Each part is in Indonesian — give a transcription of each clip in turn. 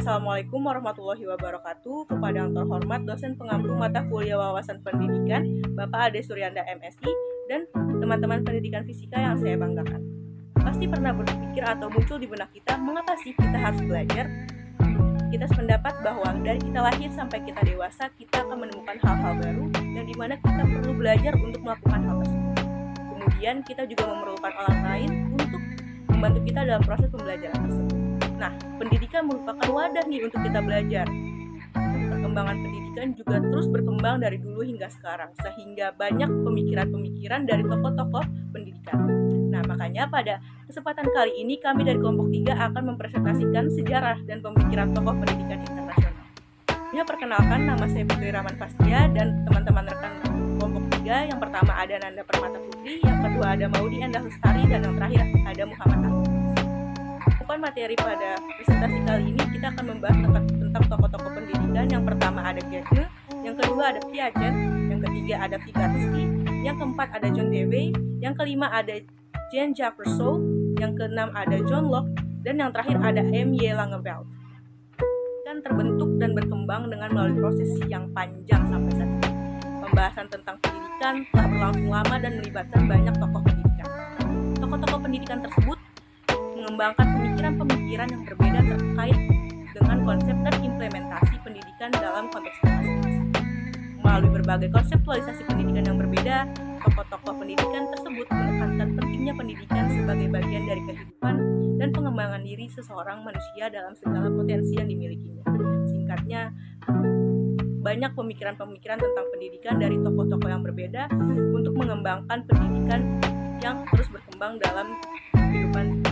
Assalamualaikum warahmatullahi wabarakatuh. Kepada yang terhormat dosen pengampu mata kuliah wawasan pendidikan, Bapak Ade Suryanda MSI, dan teman-teman pendidikan fisika yang saya banggakan. Pasti pernah berpikir atau muncul di benak kita, mengapa sih kita harus belajar? Kita sependapat bahwa dari kita lahir sampai kita dewasa, kita akan menemukan hal-hal baru, dan di mana kita perlu belajar untuk melakukan hal tersebut. Kemudian kita juga memerlukan orang lain untuk membantu kita dalam proses pembelajaran tersebut. Nah, pendidikan merupakan wadah nih untuk kita belajar. Perkembangan pendidikan juga terus berkembang dari dulu hingga sekarang, sehingga banyak pemikiran-pemikiran dari tokoh-tokoh pendidikan. Nah, makanya pada kesempatan kali ini kami dari kelompok 3 akan mempresentasikan sejarah dan pemikiran tokoh pendidikan internasional. Ya, perkenalkan, nama saya Putri Rahman Fastia dan teman-teman rekan kelompok 3. Yang pertama ada Nanda Permata Putri, yang kedua ada Maudi Endah Lestari, dan yang terakhir ada Muhammad Ahmad. Materi pada presentasi kali ini kita akan membahas tentang tokoh-tokoh pendidikan. Yang pertama ada Getne, yang kedua ada Piaget, yang ketiga ada Vygotsky, yang keempat ada John Dewey, yang kelima ada Jean-Jacques Rousseau, yang keenam ada John Locke, dan yang terakhir ada M.Y. Langeveld. Dan terbentuk dan berkembang dengan melalui proses yang panjang sampai saat ini. Pembahasan tentang pendidikan telah berlangsung lama dan melibatkan banyak tokoh pendidikan. Tokoh-tokoh pendidikan tersebut mengembangkan pemikiran-pemikiran yang berbeda terkait dengan konsep dan implementasi pendidikan dalam konteks masing-masing. Melalui berbagai konseptualisasi pendidikan yang berbeda, tokoh-tokoh pendidikan tersebut menekankan pentingnya pendidikan sebagai bagian dari kehidupan dan pengembangan diri seseorang manusia dalam segala potensi yang dimilikinya. Singkatnya, banyak pemikiran-pemikiran tentang pendidikan dari tokoh-tokoh yang berbeda untuk mengembangkan pendidikan yang terus berkembang dalam kehidupan.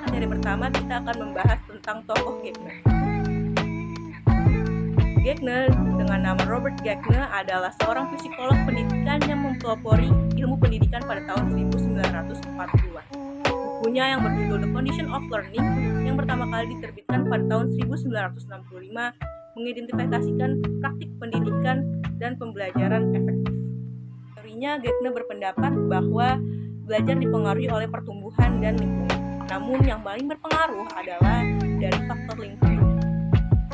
Materi pertama kita akan membahas tentang tokoh Getne. Getne dengan nama Robert Getne adalah seorang psikolog pendidikan yang mempelopori ilmu pendidikan pada tahun 1940-an. Bukunya yang berjudul The Condition of Learning yang pertama kali diterbitkan pada tahun 1965 mengidentifikasikan praktik pendidikan dan pembelajaran efektif. Teorinya, Getne berpendapat bahwa belajar dipengaruhi oleh pertumbuhan dan lingkungan. Namun yang paling berpengaruh adalah dari faktor lingkungan.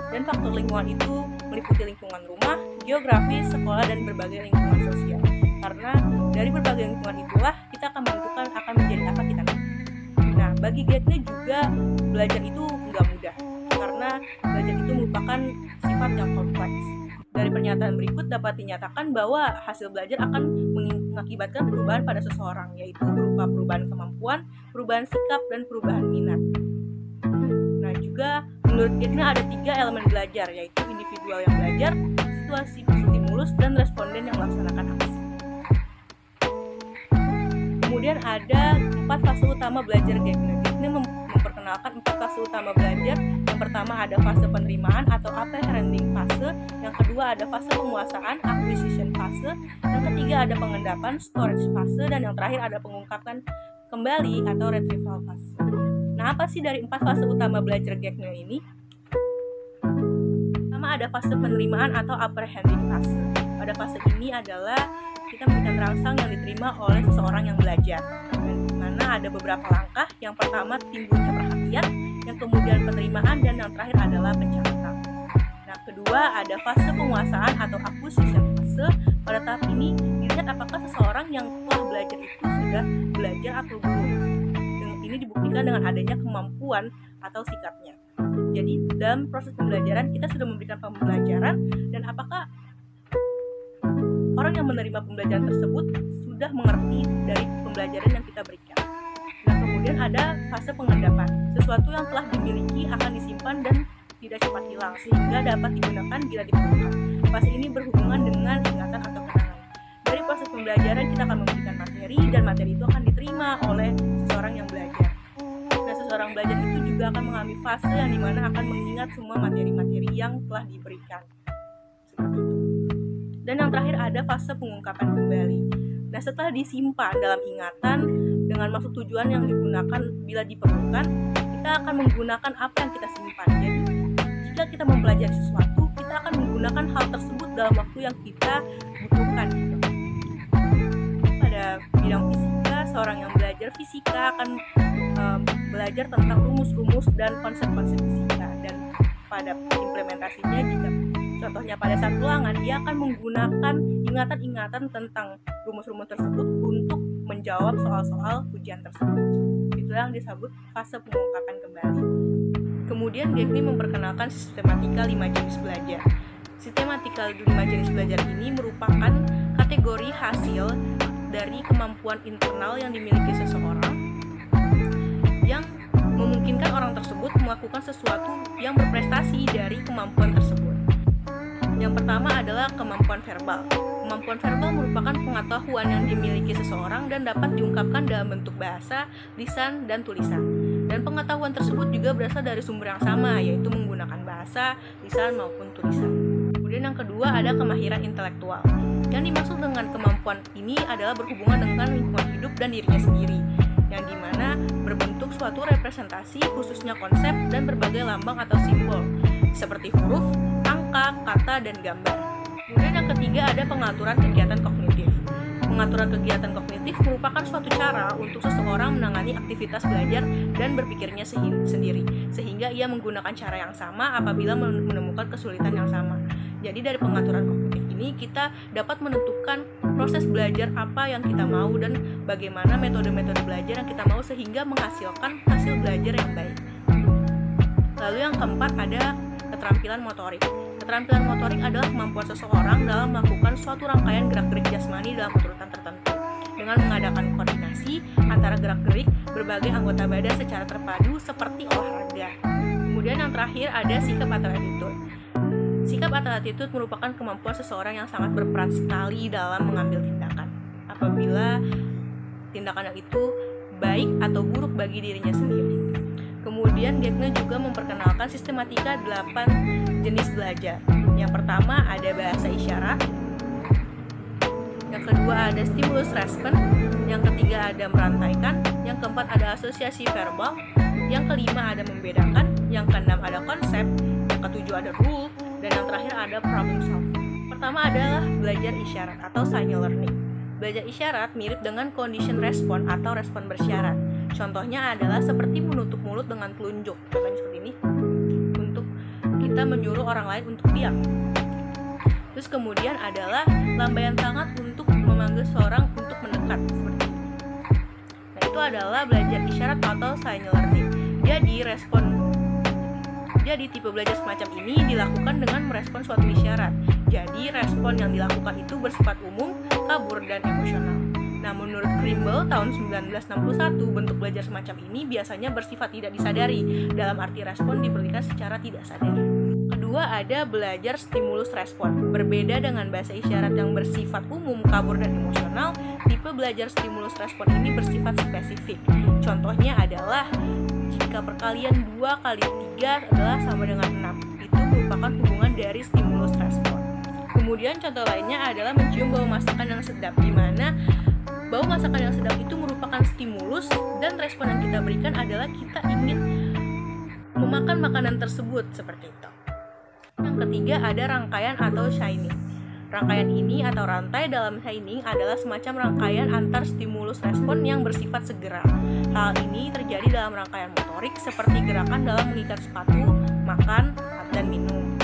Dan faktor lingkungan itu meliputi lingkungan rumah, geografis, sekolah, dan berbagai lingkungan sosial. Karena dari berbagai lingkungan itulah kita akan menentukan akan menjadi apa kita nanti. Nah, bagi Getne juga belajar itu nggak mudah. Karena belajar itu merupakan sifat yang kompleks. Dari pernyataan berikut dapat dinyatakan bahwa hasil belajar akan mengakibatkan perubahan pada seseorang, yaitu berupa perubahan kemampuan, perubahan sikap, dan perubahan minat. Nah, juga menurut Getne ada 3 elemen belajar, yaitu individual yang belajar, situasi stimulus, dan responden yang melaksanakan aksi. Kemudian ada 4 fase utama belajar Getne. Getne memperkenalkan 4 fase utama belajar. Yang pertama ada fase penerimaan atau apprehending fase, yang kedua ada fase penguasaan, acquisition fase, yang ketiga ada pengendapan, storage fase, dan yang terakhir ada pengungkapan kembali atau retrieval fase. Nah, apa sih dari 4 fase utama belajar Getne ini? Pertama ada fase penerimaan atau apprehending fase. Pada fase ini adalah kita memberikan rangsang yang diterima oleh seseorang yang belajar. Dan di mana ada beberapa langkah. Yang pertama timbulnya perhatian, yang kemudian penerimaan, dan yang terakhir adalah pencatatan. Nah, kedua ada fase penguasaan atau acquisition fase. Pada tahap ini dilihat apakah seseorang yang telah belajar itu sudah belajar atau belum. Ini dibuktikan dengan adanya kemampuan atau sikapnya. Jadi dalam proses pembelajaran kita sudah memberikan pembelajaran, dan apakah orang yang menerima pembelajaran tersebut sudah mengerti dari pembelajaran yang kita berikan. Nah, kemudian ada fase pengendapan. Sesuatu yang telah dimiliki akan disimpan dan tidak cepat hilang, sehingga dapat digunakan bila diperlukan. Fase ini berhubungan dengan ingatan atau kenangan. Dari proses pembelajaran kita akan memberikan materi, dan materi itu akan diterima oleh seseorang yang belajar. Nah, seseorang belajar itu juga akan mengalami fase yang dimana akan mengingat semua materi-materi yang telah diberikan. Seperti itu. Dan yang terakhir ada fase pengungkapan kembali. Nah, setelah disimpan dalam ingatan dengan maksud tujuan yang digunakan bila diperlukan, kita akan menggunakan apa yang kita simpan. Jadi, jika kita mempelajari sesuatu, kita akan menggunakan hal tersebut dalam waktu yang kita butuhkan. Pada bidang fisika, seseorang yang belajar fisika akan belajar tentang rumus-rumus dan konsep-konsep fisika, dan pada implementasinya, jika contohnya pada saat ulangan, dia akan menggunakan ingatan-ingatan tentang rumus-rumus tersebut untuk menjawab soal-soal ujian tersebut. Itulah yang disebut fase pengungkapan kembali. Kemudian Gagne memperkenalkan sistematika 5 jenis belajar. Sistematika 5 jenis belajar ini merupakan kategori hasil dari kemampuan internal yang dimiliki seseorang yang memungkinkan orang tersebut melakukan sesuatu yang berprestasi dari kemampuan tersebut. Yang pertama adalah kemampuan verbal. Kemampuan verbal merupakan pengetahuan yang dimiliki seseorang dan dapat diungkapkan dalam bentuk bahasa, lisan, dan tulisan. Dan pengetahuan tersebut juga berasal dari sumber yang sama, yaitu menggunakan bahasa, lisan, maupun tulisan. Kemudian yang kedua ada kemahiran intelektual. Yang dimaksud dengan kemampuan ini adalah berhubungan dengan lingkungan hidup dan dirinya sendiri, yang dimana berbentuk suatu representasi, khususnya konsep dan berbagai lambang atau simbol, seperti huruf, angka, kata, dan gambar. Kemudian yang ketiga ada pengaturan kegiatan kognitif. Pengaturan kegiatan kognitif merupakan suatu cara untuk seseorang menangani aktivitas belajar dan berpikirnya sendiri, sehingga ia menggunakan cara yang sama apabila menemukan kesulitan yang sama. Jadi dari pengaturan kognitif ini kita dapat menentukan proses belajar apa yang kita mau dan bagaimana metode-metode belajar yang kita mau sehingga menghasilkan hasil belajar yang baik. Lalu yang keempat ada keterampilan motorik. Keterampilan motorik adalah kemampuan seseorang dalam melakukan suatu rangkaian gerak-gerik jasmani dalam urutan tertentu dengan mengadakan koordinasi antara gerak-gerik berbagai anggota badan secara terpadu seperti olahraga. Kemudian yang terakhir ada sikap atau attitude. Sikap atau attitude merupakan kemampuan seseorang yang sangat berperan sekali dalam mengambil tindakan. Apabila tindakan itu baik atau buruk bagi dirinya sendiri. Kemudian Gagne juga memperkenalkan sistematika 8 jenis belajar. Yang pertama ada bahasa isyarat. Yang kedua ada stimulus respon. Yang ketiga ada merantaikan. Yang keempat ada asosiasi verbal. Yang kelima ada membedakan. Yang keenam ada konsep. Yang ketujuh ada rule. Dan yang terakhir ada problem solving. Pertama adalah belajar isyarat atau signal learning. Belajar isyarat mirip dengan condition respon atau respon bersyarat. Contohnya adalah seperti menutup mulut dengan telunjuk, contohnya seperti ini, untuk kita menyuruh orang lain untuk diam. Terus kemudian adalah lambaian tangan untuk memanggil seorang untuk mendekat, seperti ini. Nah itu adalah belajar isyarat atau signal learning. Jadi tipe belajar semacam ini dilakukan dengan merespon suatu isyarat. Jadi respon yang dilakukan itu bersifat umum, kabur, dan emosional. Nah, menurut Trimble tahun 1961, bentuk belajar semacam ini biasanya bersifat tidak disadari, dalam arti respon diberikan secara tidak sadar. Kedua, ada belajar stimulus respon. Berbeda dengan bahasa isyarat yang bersifat umum, kabur, dan emosional, tipe belajar stimulus respon ini bersifat spesifik. Contohnya adalah jika perkalian 2 kali 3 adalah sama dengan 6. Itu merupakan hubungan dari stimulus respon. Kemudian contoh lainnya adalah mencium bau masakan yang sedap, di mana bau masakan yang sedap itu merupakan stimulus dan respon yang kita berikan adalah kita ingin memakan makanan tersebut, seperti itu. Yang ketiga ada rangkaian atau shining. Rangkaian ini atau rantai dalam shining adalah semacam rangkaian antar stimulus respon yang bersifat segera. Hal ini terjadi dalam rangkaian motorik seperti gerakan dalam mengikat sepatu, makan, dan minum.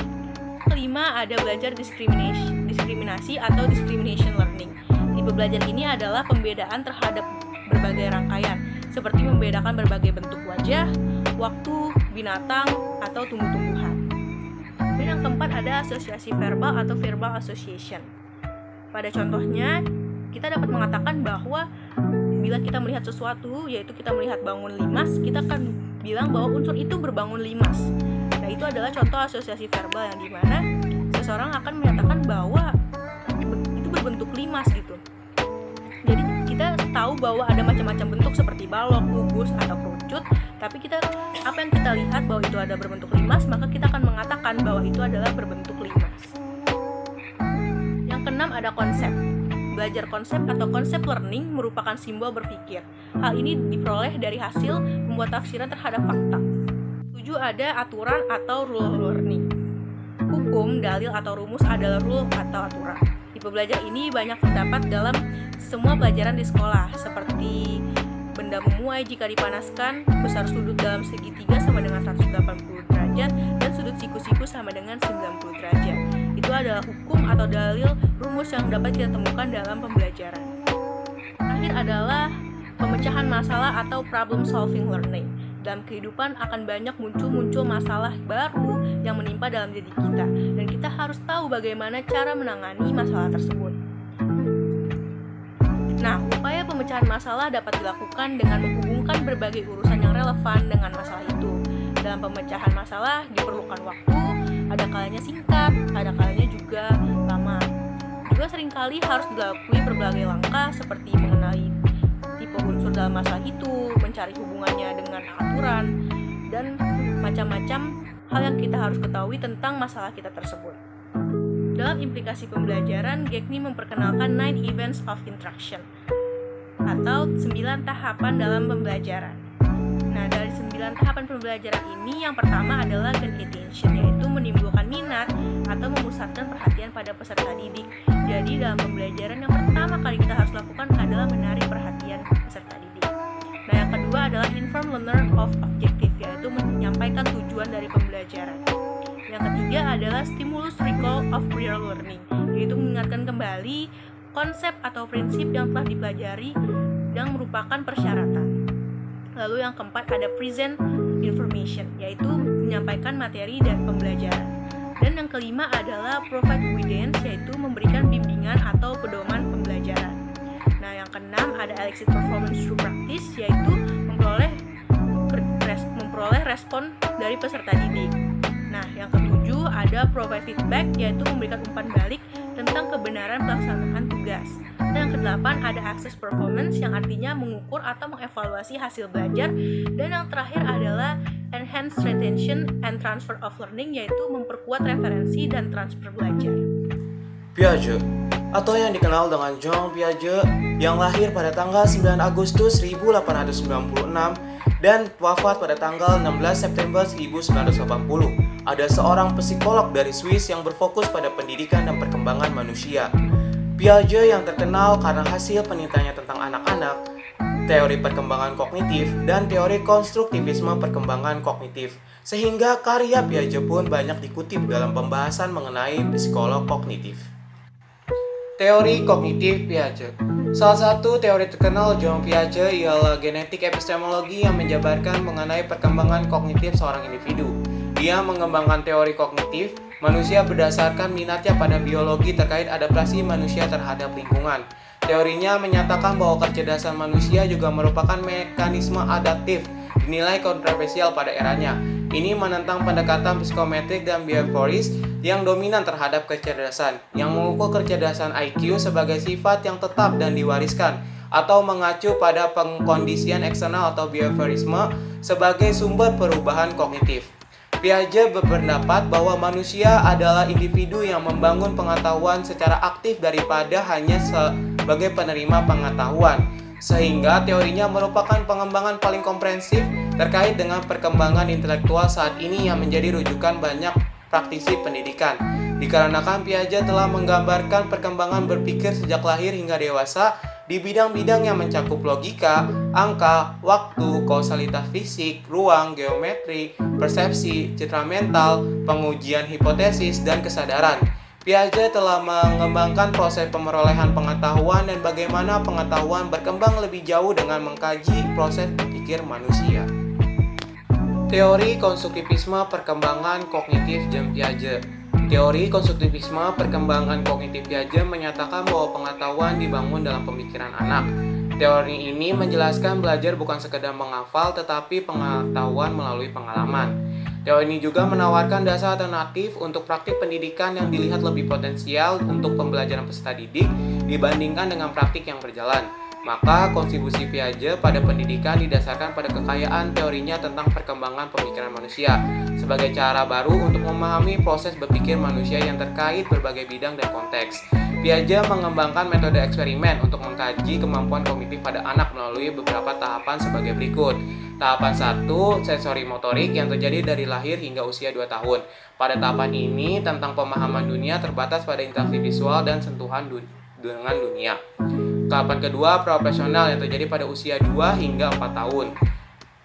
Kelima ada belajar diskriminasi atau discrimination learning. Tipe belajar ini adalah pembedaan terhadap berbagai rangkaian, seperti membedakan berbagai bentuk wajah, waktu, binatang, atau tumbuh-tumbuhan. Dan yang keempat ada asosiasi verbal atau verbal association. Pada contohnya, kita dapat mengatakan bahwa bila kita melihat sesuatu, yaitu kita melihat bangun limas, kita akan bilang bahwa unsur itu berbangun limas. Nah, itu adalah contoh asosiasi verbal yang dimana seseorang akan menyatakan bahwa itu berbentuk limas gitu. Jadi kita tahu bahwa ada macam-macam bentuk seperti balok, kubus, atau kerucut, tapi apa yang kita lihat bahwa itu ada berbentuk limas, maka kita akan mengatakan bahwa itu adalah berbentuk limas. Yang keenam ada konsep. Belajar konsep atau konsep learning merupakan simbol berpikir. Hal ini diperoleh dari hasil membuat tafsiran terhadap fakta. 7 ada aturan atau rule learning. Hukum, dalil, atau rumus adalah rule atau aturan. Tipe belajar ini banyak terdapat dalam semua pelajaran di sekolah, seperti benda memuai jika dipanaskan, besar sudut dalam segitiga sama dengan 180 derajat, dan sudut siku-siku sama dengan 90 derajat. Itu adalah hukum atau dalil rumus yang dapat kita temukan dalam pembelajaran. Terakhir adalah pemecahan masalah atau problem solving learning. Dalam kehidupan akan banyak muncul masalah baru yang menimpa dalam diri kita, dan kita harus tahu bagaimana cara menangani masalah tersebut. Nah, upaya pemecahan masalah dapat dilakukan dengan menghubungkan berbagai urusan yang relevan dengan masalah itu. Dalam pemecahan masalah diperlukan waktu, ada kalanya singkat, ada kalanya juga lama. Juga seringkali harus dilalui berbagai langkah seperti mengenali tipe unsur dalam masalah itu, mencari hubungannya dengan aturan, dan macam-macam hal yang kita harus ketahui tentang masalah kita tersebut. Dalam implikasi pembelajaran, Gagne memperkenalkan 9 events of instruction atau 9 tahapan dalam pembelajaran. Nah, dari 9 tahapan pembelajaran ini, yang pertama adalah gain attention, yaitu menimbulkan minat atau memusatkan perhatian pada peserta didik. Jadi, dalam pembelajaran yang pertama kali kita harus lakukan adalah menarik perhatian peserta didik. Nah, yang kedua adalah inform learner of objective, yaitu menyampaikan tujuan dari pembelajaran. Yang ketiga adalah stimulus recall of prior learning, yaitu mengingatkan kembali konsep atau prinsip yang telah dipelajari yang merupakan persyaratan. Lalu yang keempat ada present information, yaitu menyampaikan materi dan pembelajaran. Dan yang kelima adalah provide guidance, yaitu memberikan bimbingan atau pedoman pembelajaran. Nah, yang keenam ada elicit performance through practice, yaitu memperoleh respon dari peserta didik. Nah, yang ketujuh ada provide feedback, yaitu memberikan umpan balik tentang kebenaran pelaksanaan tugas. Dan yang kedelapan ada access performance, yang artinya mengukur atau mengevaluasi hasil belajar. Dan yang terakhir adalah enhance retention and transfer of learning, yaitu memperkuat referensi dan transfer belajar. Piaget, atau yang dikenal dengan Jean Piaget, yang lahir pada tanggal 9 Agustus 1896 dan wafat pada tanggal 16 September 1980, ada seorang psikolog dari Swiss yang berfokus pada pendidikan dan perkembangan manusia. Piaget yang terkenal karena hasil penelitiannya tentang anak-anak, teori perkembangan kognitif, dan teori konstruktivisme perkembangan kognitif, sehingga karya Piaget pun banyak dikutip dalam pembahasan mengenai psikolog kognitif. Teori kognitif Piaget. Salah satu teori terkenal Jean Piaget ialah genetik epistemologi yang menjabarkan mengenai perkembangan kognitif seorang individu. Dia mengembangkan teori kognitif manusia berdasarkan minatnya pada biologi terkait adaptasi manusia terhadap lingkungan. Teorinya menyatakan bahwa kecerdasan manusia juga merupakan mekanisme adaptif, dinilai kontroversial pada eranya. Ini menentang pendekatan psikometrik dan behavioris yang dominan terhadap kecerdasan, yang mengukur kecerdasan IQ sebagai sifat yang tetap dan diwariskan, atau mengacu pada pengkondisian eksternal atau behaviorisme sebagai sumber perubahan kognitif. Piaget berpendapat bahwa manusia adalah individu yang membangun pengetahuan secara aktif daripada hanya sebagai penerima pengetahuan, sehingga teorinya merupakan pengembangan paling komprehensif terkait dengan perkembangan intelektual saat ini yang menjadi rujukan banyak praktisi pendidikan. Dikarenakan Piaget telah menggambarkan perkembangan berpikir sejak lahir hingga dewasa di bidang-bidang yang mencakup logika, angka, waktu, kausalitas fisik, ruang, geometri, persepsi, citra mental, pengujian hipotesis, dan kesadaran. Piaget telah mengembangkan proses pemerolehan pengetahuan dan bagaimana pengetahuan berkembang lebih jauh dengan mengkaji proses berpikir manusia. Teori konstruktivisme perkembangan kognitif Jean Piaget. Teori konstruktivisme perkembangan kognitif Piaget menyatakan bahwa pengetahuan dibangun dalam pemikiran anak. Teori ini menjelaskan belajar bukan sekedar menghafal tetapi pengetahuan melalui pengalaman. Teori ini juga menawarkan dasar alternatif untuk praktik pendidikan yang dilihat lebih potensial untuk pembelajaran peserta didik dibandingkan dengan praktik yang berjalan. Maka kontribusi Piaget pada pendidikan didasarkan pada kekayaan teorinya tentang perkembangan pemikiran manusia sebagai cara baru untuk memahami proses berpikir manusia yang terkait berbagai bidang dan konteks. Piaget mengembangkan metode eksperimen untuk mengkaji kemampuan kognitif pada anak melalui beberapa tahapan sebagai berikut. Tahapan 1, sensori motorik yang terjadi dari lahir hingga usia 2 tahun. Pada tahapan ini, tentang pemahaman dunia terbatas pada interaksi visual dan sentuhan dengan dunia. Tahapan kedua, profesional yang terjadi pada usia 2 hingga 4 tahun.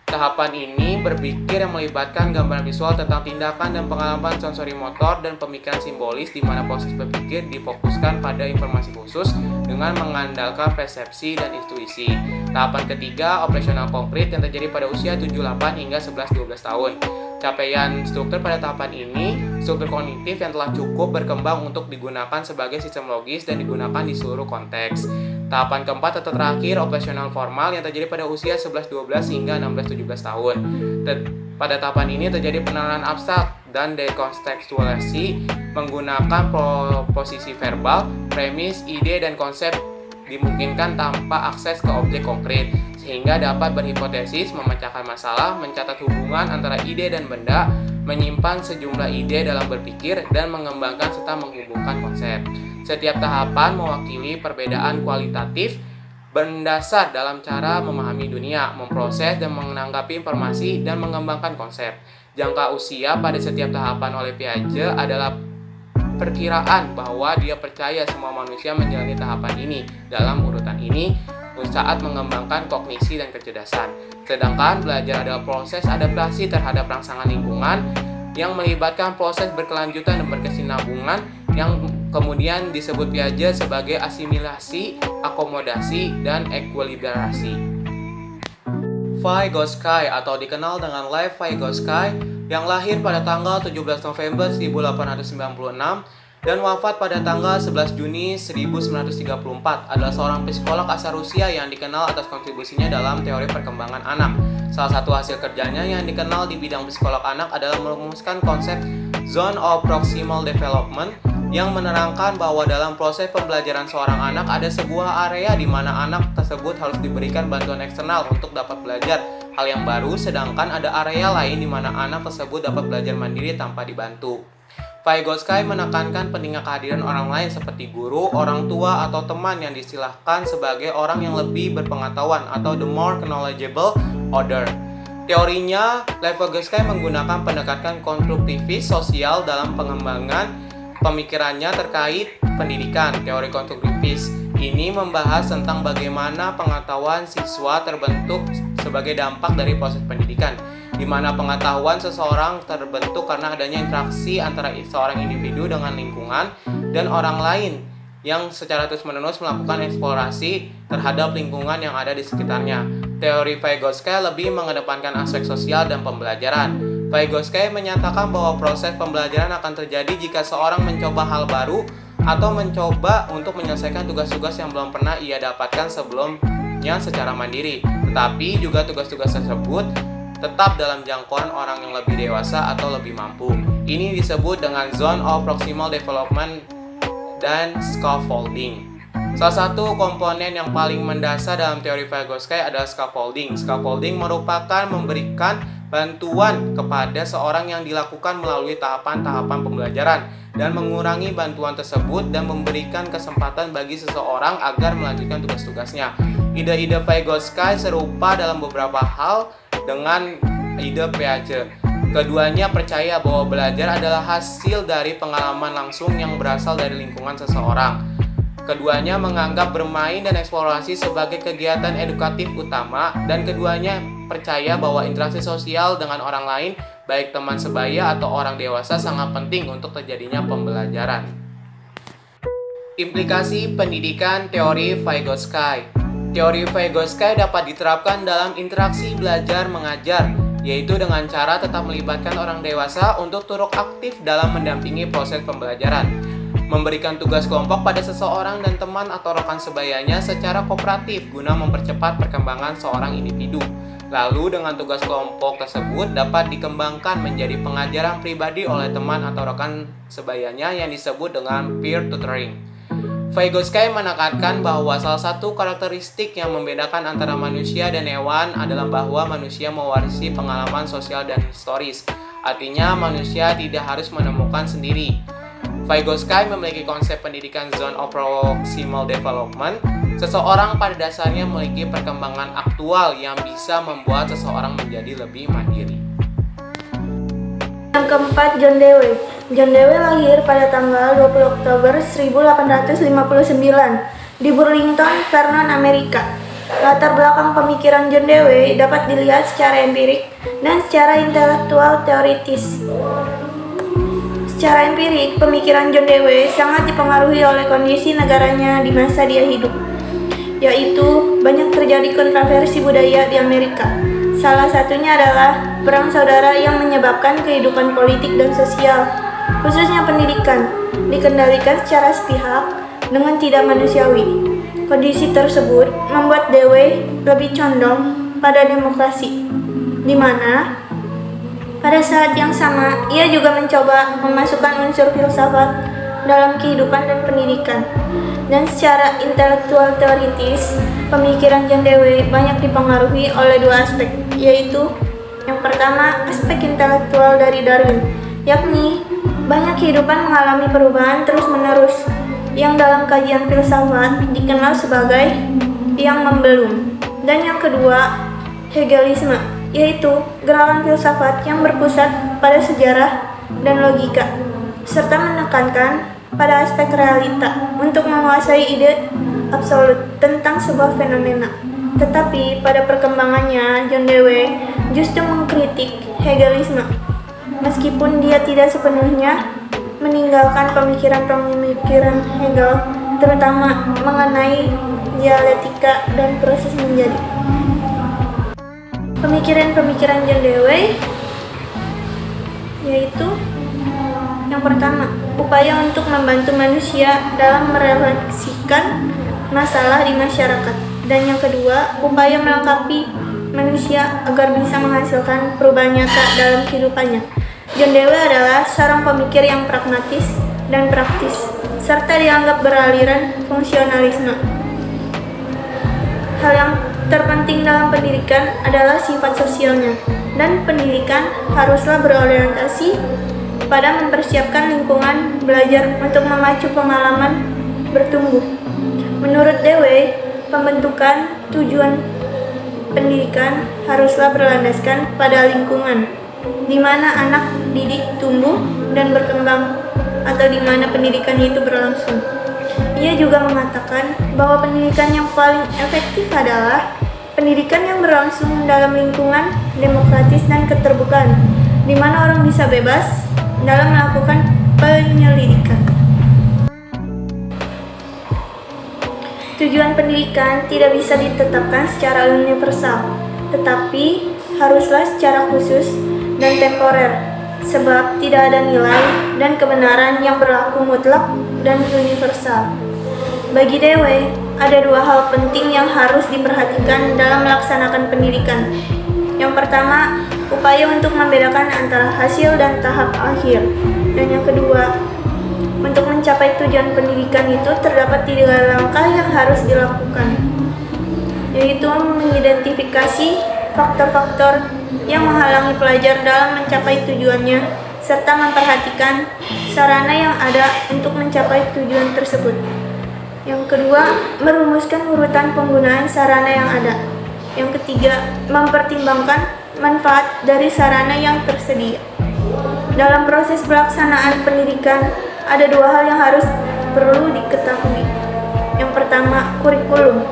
Tahapan ini berpikir yang melibatkan gambaran visual tentang tindakan dan pengalaman sensori motor dan pemikiran simbolis di mana proses berpikir difokuskan pada informasi khusus dengan mengandalkan persepsi dan intuisi. Tahapan ketiga, operasional konkret yang terjadi pada usia 7, 8 hingga 11, 12 tahun. Capaian struktur pada tahapan ini, struktur kognitif yang telah cukup berkembang untuk digunakan sebagai sistem logis dan digunakan di seluruh konteks. Tahapan keempat atau terakhir, operasional formal yang terjadi pada usia 11, 12 hingga 16, 17 tahun. Pada tahapan ini terjadi penerapan abstrak dan dekontekstualisasi menggunakan proposisi verbal, premis, ide, dan konsep dimungkinkan tanpa akses ke objek konkret, sehingga dapat berhipotesis, memecahkan masalah, mencatat hubungan antara ide dan benda, menyimpan sejumlah ide dalam berpikir, dan mengembangkan serta menghubungkan konsep. Setiap tahapan mewakili perbedaan kualitatif berdasar dalam cara memahami dunia, memproses dan menanggapi informasi, dan mengembangkan konsep. Jangka usia pada setiap tahapan oleh Piaget adalah perkiraan bahwa dia percaya semua manusia menjalani tahapan ini dalam urutan ini saat mengembangkan kognisi dan kecerdasan. Sedangkan belajar adalah proses adaptasi terhadap rangsangan lingkungan yang melibatkan proses berkelanjutan dan berkesinambungan yang kemudian disebut Piaget sebagai asimilasi, akomodasi, dan ekuilibrasi. Vygotsky atau dikenal dengan Lev Vygotsky yang lahir pada tanggal 17 November 1896 dan wafat pada tanggal 11 Juni 1934 adalah seorang psikolog asal Rusia yang dikenal atas kontribusinya dalam teori perkembangan anak. Salah satu hasil kerjanya yang dikenal di bidang psikolog anak adalah merumuskan konsep Zone of Proximal Development yang menerangkan bahwa dalam proses pembelajaran seorang anak ada sebuah area di mana anak tersebut harus diberikan bantuan eksternal untuk dapat belajar hal yang baru, sedangkan ada area lain di mana anak tersebut dapat belajar mandiri tanpa dibantu. Vygotsky menekankan pentingnya kehadiran orang lain seperti guru, orang tua, atau teman yang disilahkan sebagai orang yang lebih berpengetahuan atau the more knowledgeable other. Teorinya, Lev Vygotsky menggunakan pendekatan konstruktivis sosial dalam pengembangan pemikirannya terkait pendidikan. Teori konstruktivis ini membahas tentang bagaimana pengetahuan siswa terbentuk sebagai dampak dari proses pendidikan, di mana pengetahuan seseorang terbentuk karena adanya interaksi antara seorang individu dengan lingkungan dan orang lain yang secara terus-menerus melakukan eksplorasi terhadap lingkungan yang ada di sekitarnya. Teori Vygotsky lebih mengedepankan aspek sosial dan pembelajaran. Vygotsky menyatakan bahwa proses pembelajaran akan terjadi jika seorang mencoba hal baru atau mencoba untuk menyelesaikan tugas-tugas yang belum pernah ia dapatkan sebelumnya secara mandiri. Tetapi juga tugas-tugas tersebut tetap dalam jangkauan orang yang lebih dewasa atau lebih mampu. Ini disebut dengan Zone of Proximal Development dan Scaffolding. Salah satu komponen yang paling mendasar dalam teori Vygotsky adalah scaffolding. Scaffolding merupakan memberikan bantuan kepada seorang yang dilakukan melalui tahapan-tahapan pembelajaran dan mengurangi bantuan tersebut dan memberikan kesempatan bagi seseorang agar melanjutkan tugas-tugasnya. Ide-ide Vygotsky serupa dalam beberapa hal dengan ide Piaget. Keduanya percaya bahwa belajar adalah hasil dari pengalaman langsung yang berasal dari lingkungan seseorang. Keduanya menganggap bermain dan eksplorasi sebagai kegiatan edukatif utama, dan keduanya percaya bahwa interaksi sosial dengan orang lain, baik teman sebaya atau orang dewasa, sangat penting untuk terjadinya pembelajaran. Implikasi pendidikan teori Vygotsky. Teori Vygotsky dapat diterapkan dalam interaksi belajar-mengajar, yaitu dengan cara tetap melibatkan orang dewasa untuk turut aktif dalam mendampingi proses pembelajaran. Memberikan tugas kelompok pada seseorang dan teman atau rekan sebayanya secara kooperatif guna mempercepat perkembangan seorang individu. Lalu dengan tugas kelompok tersebut dapat dikembangkan menjadi pengajaran pribadi oleh teman atau rekan sebayanya yang disebut dengan peer tutoring. Vygotsky menekankan bahwa salah satu karakteristik yang membedakan antara manusia dan hewan adalah bahwa manusia mewarisi pengalaman sosial dan historis. Artinya manusia tidak harus menemukan sendiri. Vygotsky memiliki konsep pendidikan Zone of Proximal Development Seseorang pada dasarnya memiliki perkembangan aktual yang bisa membuat seseorang menjadi lebih mandiri. Yang keempat, John Dewey. John Dewey lahir pada tanggal 20 Oktober 1859 di Burlington, Vermont, Amerika. Latar belakang pemikiran John Dewey dapat dilihat secara empirik dan secara intelektual teoritis. Secara empirik, pemikiran John Dewey sangat dipengaruhi oleh kondisi negaranya di masa dia hidup, yaitu banyak terjadi kontroversi budaya di Amerika. Salah satunya adalah perang saudara yang menyebabkan kehidupan politik dan sosial, khususnya pendidikan, dikendalikan secara sepihak dengan tidak manusiawi. Kondisi tersebut membuat Dewey lebih condong pada demokrasi, di mana pada saat yang sama ia juga mencoba memasukkan unsur filsafat dalam kehidupan dan pendidikan. Dan secara intelektual teoritis, pemikiran John Dewey banyak dipengaruhi oleh dua aspek, yaitu yang pertama, aspek intelektual dari Darwin, yakni banyak kehidupan mengalami perubahan terus-menerus, yang dalam kajian filsafat dikenal sebagai yang membelum. Dan yang kedua, Hegelisme, yaitu gerakan filsafat yang berpusat pada sejarah dan logika, serta menekankan pada aspek realita untuk menguasai ide absolut tentang sebuah fenomena. Tetapi pada perkembangannya, John Dewey justru mengkritik Hegelisme, meskipun dia tidak sepenuhnya meninggalkan pemikiran-pemikiran Hegel, terutama mengenai dialektika dan proses menjadi. Pemikiran-pemikiran John Dewey yaitu yang pertama, upaya untuk membantu manusia dalam merefleksikan masalah di masyarakat, dan yang kedua, upaya melengkapi manusia agar bisa menghasilkan perubahan nyata dalam kehidupannya. John Dewey adalah seorang pemikir yang pragmatis dan praktis, serta dianggap beraliran fungsionalisme. Hal yang terpenting dalam pendidikan adalah sifat sosialnya, dan pendidikan haruslah berorientasi pada mempersiapkan lingkungan belajar untuk memacu pengalaman bertumbuh. Menurut Dewey, pembentukan tujuan pendidikan haruslah berlandaskan pada lingkungan di mana anak didik tumbuh dan berkembang, atau di mana pendidikan itu berlangsung. Ia juga mengatakan bahwa pendidikan yang paling efektif adalah pendidikan yang berlangsung dalam lingkungan demokratis dan keterbukaan, di mana orang bisa bebas dalam melakukan penyelidikan. Tujuan pendidikan tidak bisa ditetapkan secara universal, tetapi haruslah secara khusus dan temporer, sebab tidak ada nilai dan kebenaran yang berlaku mutlak dan universal. Bagi Dewey, ada dua hal penting yang harus diperhatikan dalam melaksanakan pendidikan. Yang pertama, upaya untuk membedakan antara hasil dan tahap akhir. Dan yang kedua, untuk mencapai tujuan pendidikan itu terdapat 3 langkah yang harus dilakukan, yaitu mengidentifikasi faktor-faktor yang menghalangi pelajar dalam mencapai tujuannya, serta memperhatikan sarana yang ada untuk mencapai tujuan tersebut. Yang kedua, merumuskan urutan penggunaan sarana yang ada. Yang ketiga, mempertimbangkan manfaat dari sarana yang tersedia. Dalam proses pelaksanaan pendidikan, ada 2 hal yang harus perlu diketahui. Yang pertama, kurikulum,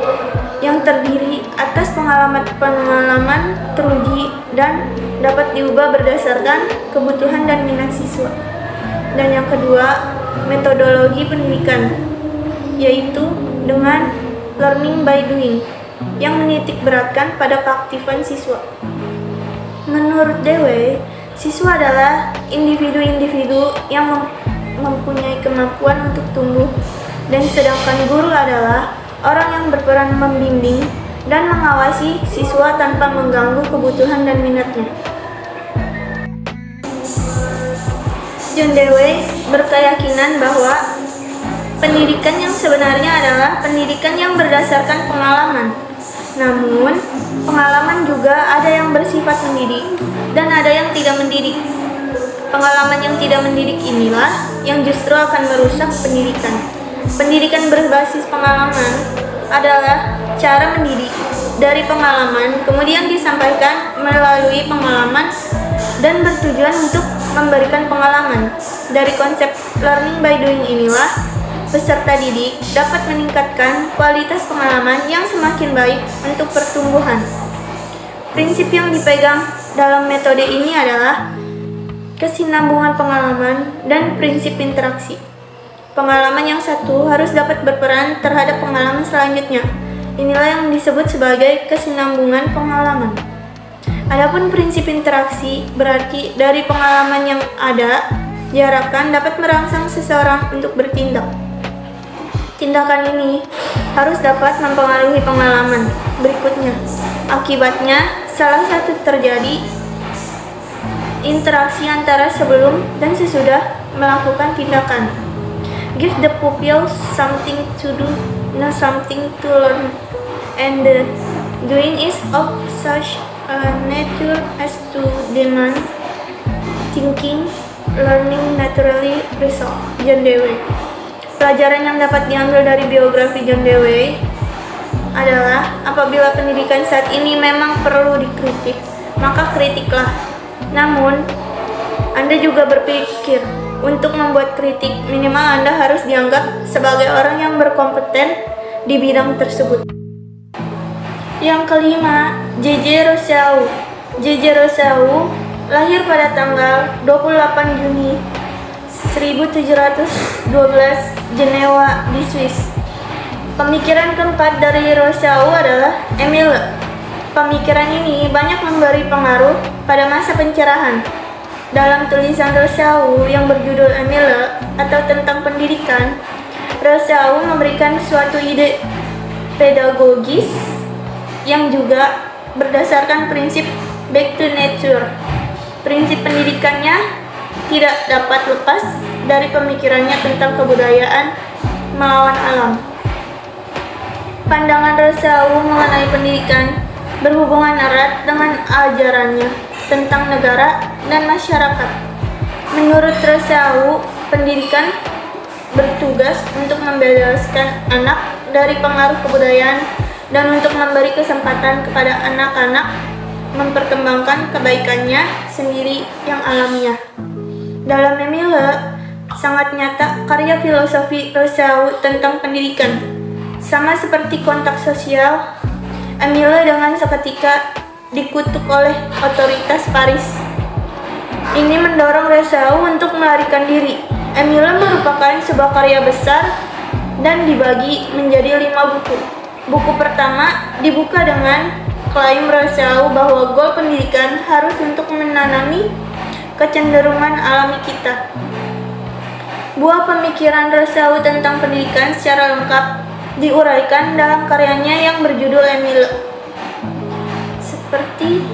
yang terdiri atas pengalaman-pengalaman teruji dan dapat diubah berdasarkan kebutuhan dan minat siswa. Dan yang kedua, metodologi pendidikan, yaitu dengan learning by doing, yang menitik beratkan pada keaktifan siswa. Menurut Dewey, siswa adalah individu-individu yang mempunyai kemampuan untuk tumbuh, dan sedangkan guru adalah orang yang berperan membimbing dan mengawasi siswa tanpa mengganggu kebutuhan dan minatnya. John Dewey berkeyakinan bahwa pendidikan yang sebenarnya adalah pendidikan yang berdasarkan pengalaman. Namun, pengalaman juga ada yang bersifat mendidik dan ada yang tidak mendidik. Pengalaman yang tidak mendidik inilah yang justru akan merusak pendidikan. Pendidikan berbasis pengalaman adalah cara mendidik dari pengalaman, kemudian disampaikan melalui pengalaman dan bertujuan untuk memberikan pengalaman. Dari konsep learning by doing inilah, peserta didik dapat meningkatkan kualitas pengalaman yang semakin baik untuk pertumbuhan. Prinsip yang dipegang dalam metode ini adalah kesinambungan pengalaman dan prinsip interaksi. Pengalaman yang satu harus dapat berperan terhadap pengalaman selanjutnya. Inilah yang disebut sebagai kesinambungan pengalaman. Adapun prinsip interaksi berarti dari pengalaman yang ada diharapkan dapat merangsang seseorang untuk bertindak. Tindakan ini harus dapat mempengaruhi pengalaman berikutnya. Akibatnya, salah satu terjadi interaksi antara sebelum dan sesudah melakukan tindakan. Give the pupils something to do, not something to learn, and the doing is of such a nature as to demand thinking, learning naturally result. John Dewey. Pelajaran yang dapat diambil dari biografi John Dewey adalah apabila pendidikan saat ini memang perlu dikritik, maka kritiklah. Namun, Anda juga berpikir untuk membuat kritik, minimal Anda harus dianggap sebagai orang yang berkompeten di bidang tersebut. Yang kelima, J.J. Rousseau. J.J. Rousseau lahir pada tanggal 28 Juni 1712 Jenewa di Swiss. Pemikiran keempat dari Rousseau adalah Emile. Pemikiran ini banyak memberi pengaruh pada masa pencerahan. Dalam tulisan Rousseau yang berjudul Emile atau tentang pendidikan, Rousseau memberikan suatu ide pedagogis yang juga berdasarkan prinsip back to nature. Prinsip pendidikannya tidak dapat lepas dari pemikirannya tentang kebudayaan melawan alam. Pandangan Rousseau mengenai pendidikan berhubungan erat dengan ajarannya tentang negara dan masyarakat. Menurut Rousseau, pendidikan bertugas untuk membebaskan anak dari pengaruh kebudayaan dan untuk memberi kesempatan kepada anak-anak memperkembangkan kebaikannya sendiri yang alamiah. Dalam Emile, sangat nyata karya filosofi Rousseau tentang pendidikan. Sama seperti kontak sosial, Emile dengan seketika dikutuk oleh otoritas Paris. Ini mendorong Rousseau untuk melarikan diri. Emile merupakan sebuah karya besar dan dibagi menjadi 5 buku. Buku pertama dibuka dengan klaim Rousseau bahwa goal pendidikan harus untuk menanami kecenderungan alami kita. Buah pemikiran Rousseau tentang pendidikan secara lengkap diuraikan dalam karyanya yang berjudul Emile, seperti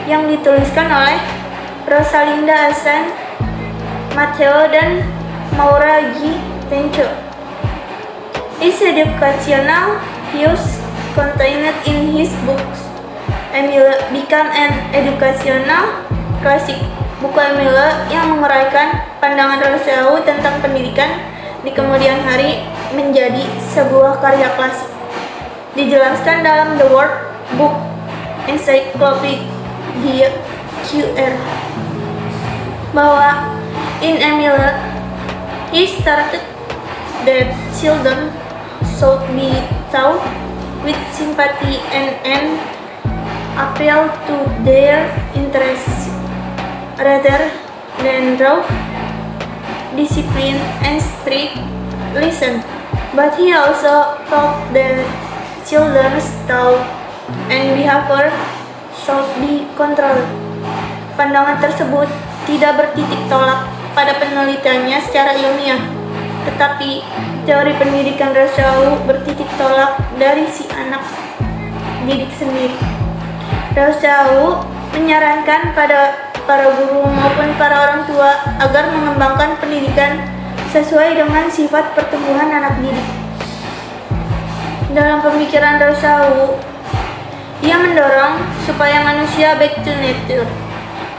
yang dituliskan oleh Rosalinda Assange, Matteo dan Maura G. Tencho. His educational views contained in his books Emile became an educational classic. Buku Emile yang menguraikan pandangan Rousseau tentang pendidikan di kemudian hari menjadi sebuah karya klasik. Dijelaskan dalam The World Book Encyclopedia QR bahwa in Emile he started that children should be taught with sympathy and appeal to their interests rather than raw discipline and strict lesson. But he also thought that children's thought and behavior should be controlled. Pandangan tersebut tidak bertitik tolak pada penelitiannya secara ilmiah, tetapi teori pendidikan Rousseau bertitik tolak dari si anak didik sendiri. Rousseau menyarankan pada para guru maupun para orang tua agar mengembangkan pendidikan sesuai dengan sifat pertumbuhan anak didik. Dalam pemikiran Rousseau, ia mendorong supaya manusia back to nature,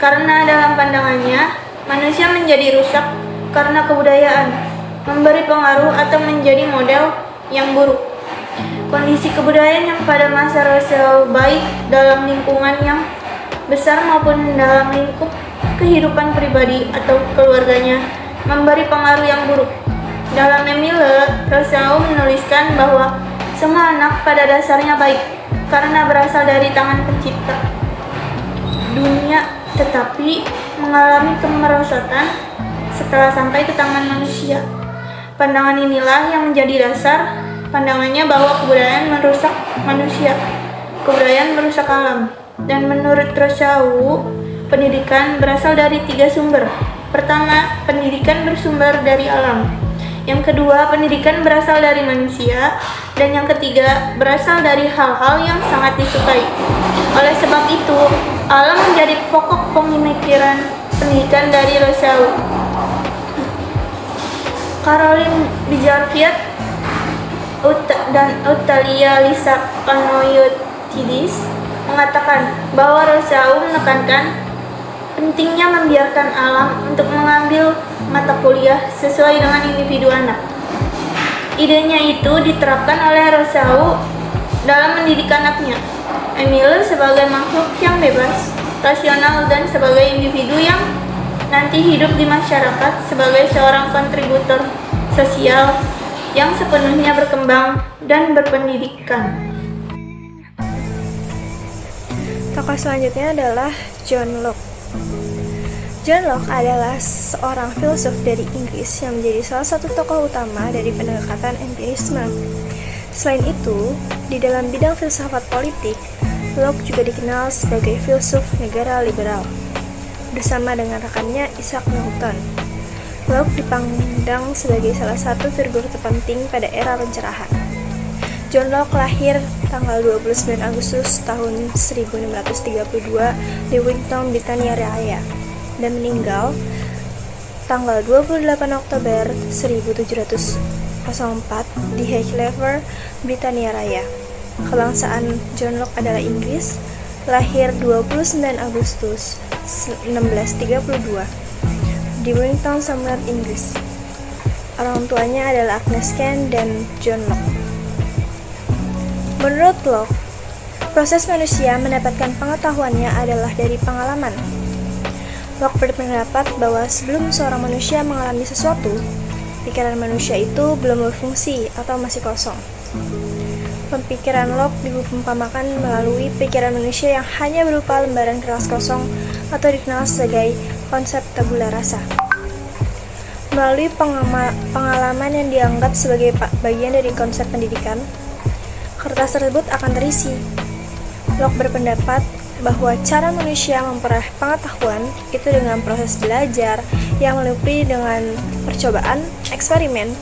karena dalam pandangannya, manusia menjadi rusak karena kebudayaan, memberi pengaruh atau menjadi model yang buruk. Kondisi kebudayaan yang pada masa Rousseau baik dalam lingkungan yang besar maupun dalam lingkup kehidupan pribadi atau keluarganya memberi pengaruh yang buruk. Dalam Emile, Rousseau menuliskan bahwa semua anak pada dasarnya baik karena berasal dari tangan pencipta dunia, tetapi mengalami kemerosotan setelah sampai ke tangan manusia. Pandangan inilah yang menjadi dasar pandangannya bahwa kebudayaan merusak manusia, kebudayaan merusak alam. Dan menurut Rousseau, pendidikan berasal dari 3 sumber. Pertama, pendidikan bersumber dari alam. Yang kedua, pendidikan berasal dari manusia. Dan yang ketiga, berasal dari hal-hal yang sangat disukai. Oleh sebab itu, alam menjadi pokok pemikiran pendidikan dari Rousseau. Caroline Bizarfiat dan Utalia Lisa Panayotides mengatakan bahwa Rousseau menekankan pentingnya membiarkan alam untuk mengambil mata kuliah sesuai dengan individu anak. Idenya itu diterapkan oleh Rousseau dalam mendidik anaknya. Emile sebagai makhluk yang bebas, rasional, dan sebagai individu yang nanti hidup di masyarakat sebagai seorang kontributor sosial yang sepenuhnya berkembang dan berpendidikan. Tokoh selanjutnya adalah John Locke. John Locke adalah seorang filsuf dari Inggris yang menjadi salah satu tokoh utama dari pendekatan empirisme. Selain itu, di dalam bidang filsafat politik, Locke juga dikenal sebagai filsuf negara liberal, bersama dengan rekannya Isaac Newton. Locke dipandang sebagai salah satu figur terpenting pada era pencerahan. John Locke lahir tanggal 29 Agustus tahun 1632 di Wellington, Britania Raya, dan meninggal tanggal 28 Oktober 1704 di Highclere, Britania Raya. Kebangsaan John Locke adalah Inggris, lahir 29 Agustus 1632 di Wellington, Somerset, Inggris. Orang tuanya adalah Agnes Kent dan John Locke. Menurut Locke, proses manusia mendapatkan pengetahuannya adalah dari pengalaman. Locke berpendapat bahwa sebelum seorang manusia mengalami sesuatu, pikiran manusia itu belum berfungsi atau masih kosong. Pemikiran Locke diumpamakan melalui pikiran manusia yang hanya berupa lembaran kertas kosong atau dikenal sebagai konsep tabula rasa. Melalui pengalaman yang dianggap sebagai bagian dari konsep pendidikan, kertas tersebut akan terisi. Locke berpendapat bahwa cara manusia memperoleh pengetahuan itu dengan proses belajar yang meliputi dengan percobaan, eksperimen,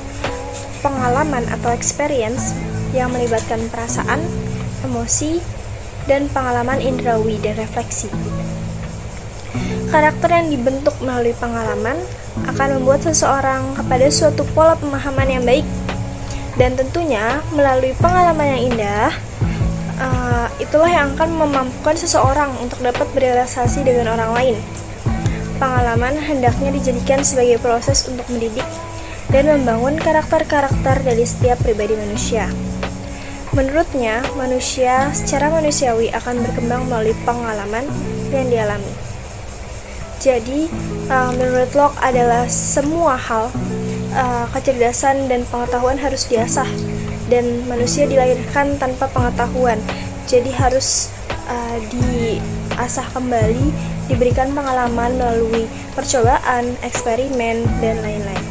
pengalaman atau experience yang melibatkan perasaan, emosi, dan pengalaman indrawi dan refleksi. Karakter yang dibentuk melalui pengalaman akan membuat seseorang kepada suatu pola pemahaman yang baik, dan tentunya melalui pengalaman yang indah, itulah yang akan memampukan seseorang untuk dapat berrelasi dengan orang lain. Pengalaman hendaknya dijadikan sebagai proses untuk mendidik dan membangun karakter-karakter dari setiap pribadi manusia. Menurutnya, manusia secara manusiawi akan berkembang melalui pengalaman yang dialami. Jadi, menurut Locke adalah semua hal, kecerdasan dan pengetahuan harus diasah, dan manusia dilahirkan tanpa pengetahuan. Jadi harus diasah kembali, diberikan pengalaman melalui percobaan, eksperimen, dan lain-lain.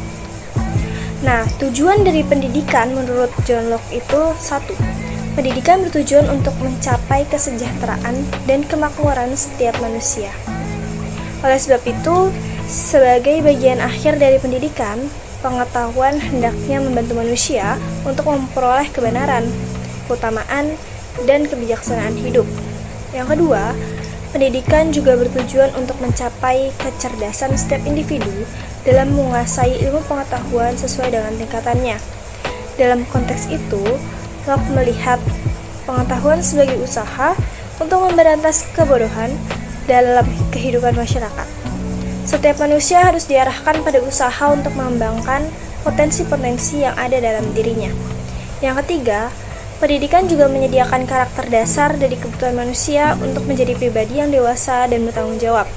Nah, tujuan dari pendidikan menurut John Locke itu 1. Pendidikan bertujuan untuk mencapai kesejahteraan dan kemakmuran setiap manusia. Oleh sebab itu, sebagai bagian akhir dari pendidikan, pengetahuan hendaknya membantu manusia untuk memperoleh kebenaran, keutamaan, dan kebijaksanaan hidup. Yang kedua, pendidikan juga bertujuan untuk mencapai kecerdasan setiap individu dalam menguasai ilmu pengetahuan sesuai dengan tingkatannya. Dalam konteks itu, Locke melihat pengetahuan sebagai usaha untuk memberantas kebodohan dalam kehidupan masyarakat. Setiap manusia harus diarahkan pada usaha untuk mengembangkan potensi-potensi yang ada dalam dirinya. Yang ketiga, Pendidikan juga menyediakan karakter dasar dari kebutuhan manusia untuk menjadi pribadi yang dewasa dan bertanggung jawab.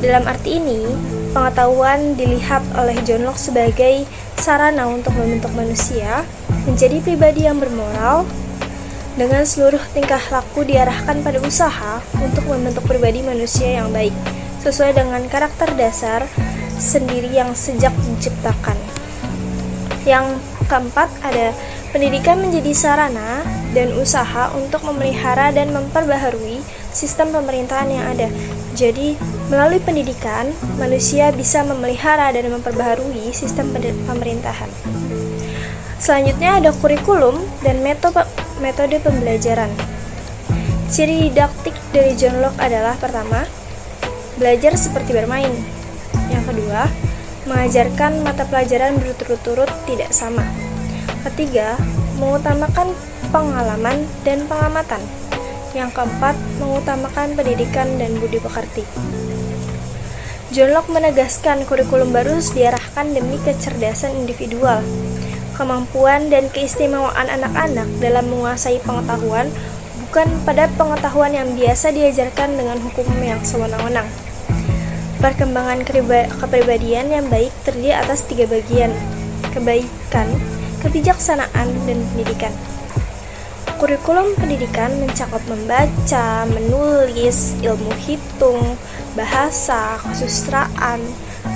Dalam arti ini, pengetahuan dilihat oleh John Locke sebagai sarana untuk membentuk manusia menjadi pribadi yang bermoral, dengan seluruh tingkah laku diarahkan pada usaha untuk membentuk pribadi manusia yang baik, sesuai dengan karakter dasar sendiri yang sejak diciptakan. Yang keempat ada pendidikan menjadi sarana dan usaha untuk memelihara dan memperbaharui sistem pemerintahan yang ada. Jadi, melalui pendidikan, manusia bisa memelihara dan memperbaharui sistem pemerintahan. Selanjutnya ada kurikulum dan metode pembelajaran. Ciri didaktik dari John Locke adalah pertama, belajar seperti bermain. Yang kedua, mengajarkan mata pelajaran berturut-turut tidak sama. Ketiga, mengutamakan pengalaman dan pengamatan. Yang keempat, mengutamakan pendidikan dan budi pekerti. John Locke menegaskan kurikulum baru harus diarahkan demi kecerdasan individual, kemampuan dan keistimewaan anak-anak dalam menguasai pengetahuan, bukan pada pengetahuan yang biasa diajarkan dengan hukum yang sewenang-wenang. Perkembangan kepribadian yang baik terdiri atas 3 bagian: kebaikan, kebijaksanaan, dan pendidikan. Kurikulum pendidikan mencakup membaca, menulis, ilmu hitung, bahasa, kesusastraan,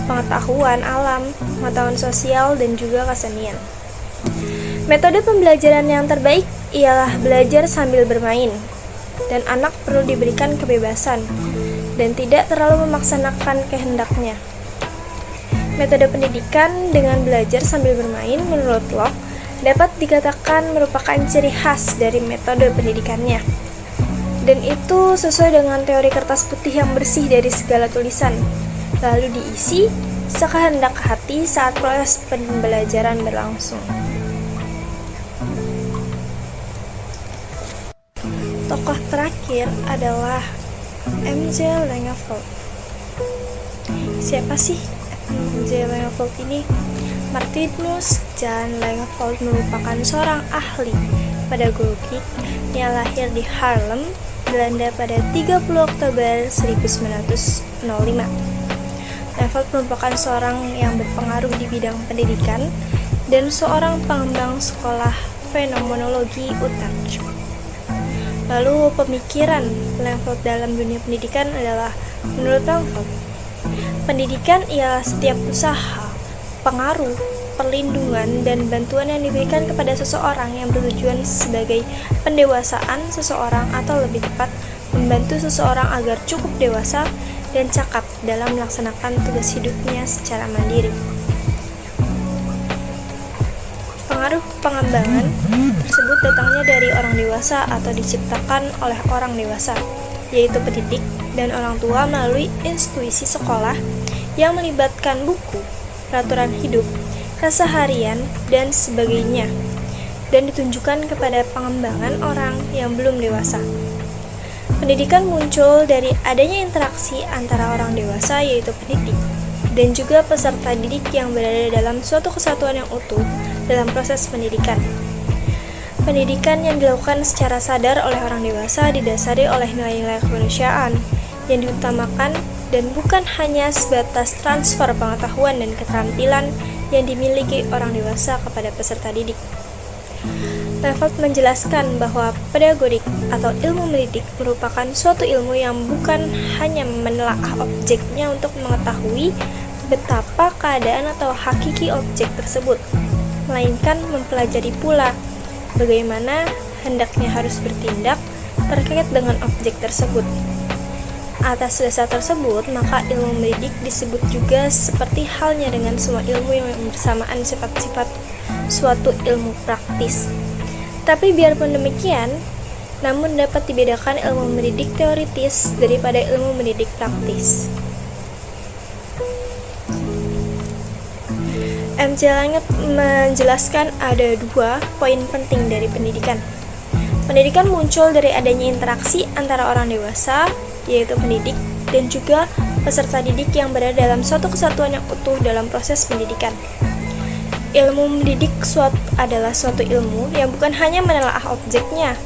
pengetahuan alam, pengetahuan sosial, dan juga kesenian. Metode pembelajaran yang terbaik ialah belajar sambil bermain, dan anak perlu diberikan kebebasan dan tidak terlalu memaksakan kehendaknya. Metode pendidikan dengan belajar sambil bermain menurut Locke dapat dikatakan merupakan ciri khas dari metode pendidikannya. Dan itu sesuai dengan teori kertas putih yang bersih dari segala tulisan, lalu diisi sekehendak hati saat proses pembelajaran berlangsung. Tokoh terakhir adalah M.J. Langevold. Siapa sih M.J. Langevold ini? Martinus Jan Langevold merupakan seorang ahli pedagogi yang lahir di Haarlem, Belanda pada 30 Oktober 1905. Langevold merupakan seorang yang berpengaruh di bidang pendidikan dan seorang pengembang sekolah fenomenologi Utrecht. Lalu pemikiran Langevold dalam dunia pendidikan adalah, menurut Langevold, pendidikan ialah setiap usaha, pengaruh, perlindungan, dan bantuan yang diberikan kepada seseorang yang bertujuan sebagai pendewasaan seseorang, atau lebih tepat, membantu seseorang agar cukup dewasa dan cakap dalam melaksanakan tugas hidupnya secara mandiri. Pengaruh pengembangan tersebut datangnya dari orang dewasa atau diciptakan oleh orang dewasa, yaitu pendidik dan orang tua melalui institusi sekolah yang melibatkan buku, peraturan hidup, keseharian, dan sebagainya, dan ditunjukkan kepada pengembangan orang yang belum dewasa. Pendidikan muncul dari adanya interaksi antara orang dewasa, yaitu pendidik, dan juga peserta didik yang berada dalam suatu kesatuan yang utuh dalam proses pendidikan. Pendidikan yang dilakukan secara sadar oleh orang dewasa didasari oleh nilai-nilai kemanusiaan yang diutamakan dan bukan hanya sebatas transfer pengetahuan dan keterampilan yang dimiliki orang dewasa kepada peserta didik. Langevold menjelaskan bahwa pedagodik atau ilmu mendidik merupakan suatu ilmu yang bukan hanya menelaah objeknya untuk mengetahui betapa keadaan atau hakiki objek tersebut, melainkan mempelajari pula bagaimana hendaknya harus bertindak terkait dengan objek tersebut. Atas dasar tersebut, maka ilmu mendidik disebut juga seperti halnya dengan semua ilmu yang bersamaan sifat-sifat suatu ilmu praktis. Tapi biarpun demikian, namun dapat dibedakan ilmu mendidik teoritis daripada ilmu mendidik praktis. M.J. Langevold menjelaskan ada 2 poin penting dari pendidikan. Pendidikan muncul dari adanya interaksi antara orang dewasa, yaitu pendidik, dan juga peserta didik yang berada dalam suatu kesatuan yang utuh dalam proses pendidikan. Ilmu mendidik adalah suatu ilmu yang bukan hanya menelaah objeknya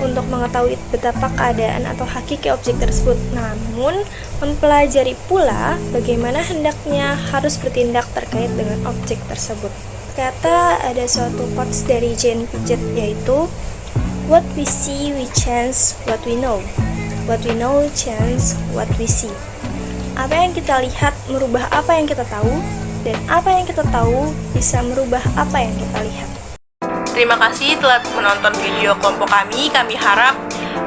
untuk mengetahui betapa keadaan atau hakiki objek tersebut, namun mempelajari pula bagaimana hendaknya harus bertindak terkait dengan objek tersebut. Kata ada suatu quotes dari Jane Piaget, yaitu what we see we change what we know, what we know change what we see. Apa yang kita lihat merubah apa yang kita tahu, dan apa yang kita tahu bisa merubah apa yang kita lihat. Terima kasih telah menonton video kelompok kami. Kami harap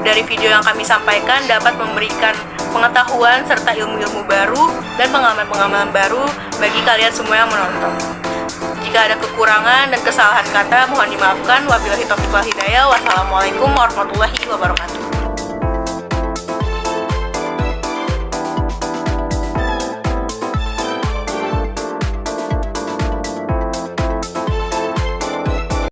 dari video yang kami sampaikan dapat memberikan pengetahuan serta ilmu-ilmu baru dan pengalaman-pengalaman baru bagi kalian semua yang menonton. Jika ada kekurangan dan kesalahan kata, mohon dimaafkan. Wabillahi taufiq wal hidayah. Wassalamualaikum warahmatullahi wabarakatuh.